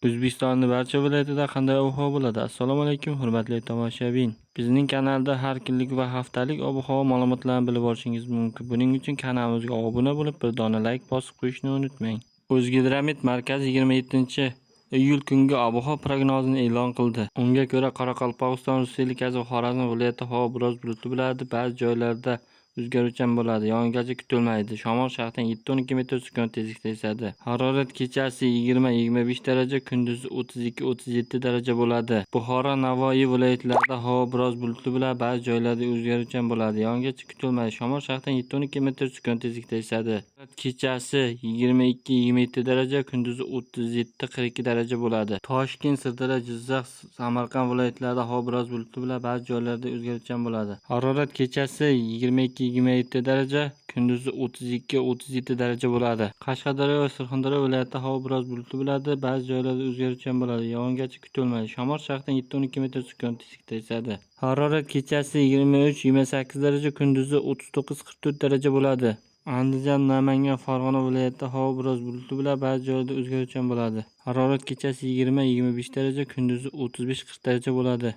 O'zbekistonning barcha viloyatida qanday ob-havo bo'ladi? Assalomu alaykum, hurmatli tomoshabin. Bizning kanalda har kunlik va haftalik ob-havo ma'lumotlarini bilib olishingiz mumkin. Buning uchun kanalimizga obuna bo'lib, bir dona like bosib qo'yishni unutmang. O'zgidromet markazi 27-iyul kungi ob-havo prognozini e'lon qildi. Unga ko'ra, Qoraqalpog'iston Respublikasi va Xorazm viloyatida havo biroz bulutli bo'ladi, ba'zi joylarda o'zgaruvchan bo'ladi. Yog'ingarchilik kutilmaydi. Shamol shahardan 7-12 metr sekund tezlikda esadi. Harorat kechasi 20-25 daraja, kunduzi 32-37 daraja bo'ladi. Buxoro, Navoiy viloyatlarida havo biroz bulutli bo'ladi, ba'zi joylarda o'zgaruvchan bo'ladi. Yog'ingarchilik kutilmaydi. Shamol shahardan 7-12 metr sekund tezlikda esadi. Kechasi 22-27 daraja, kunduzi 37-42 daraja bo'ladi. Toshkent, Sirdaryo, Jizzax, Samarqand viloyatlarida havo biroz bulutli bo'ladi, ba'zi joylarda o'zgaruvchan bo'ladi. Harorat kechasi 22-27 daraja, kunduzi 32-37 daraja bo'ladi. Qashqadaryo va Surxondaryo viloyatida havo biroz bulutli bo'ladi, ba'zi joylarda o'zgaruvchan bo'ladi. Yog'ingarchilik kutilmaydi. Shamol shahardan 7-12 metr sekund tezlikda esadi. Harorat kechasi 23-28 daraja, kunduzi 39-44 daraja bo'ladi. Andijon, Namangan, Farg'ona viloyatida havo biroz bulutli bo'ladi, ba'zi joylarda o'zgaruvchan bo'ladi. Harorat kechasi 20-25 daraja, kunduzi 35-40 daraja bo'ladi.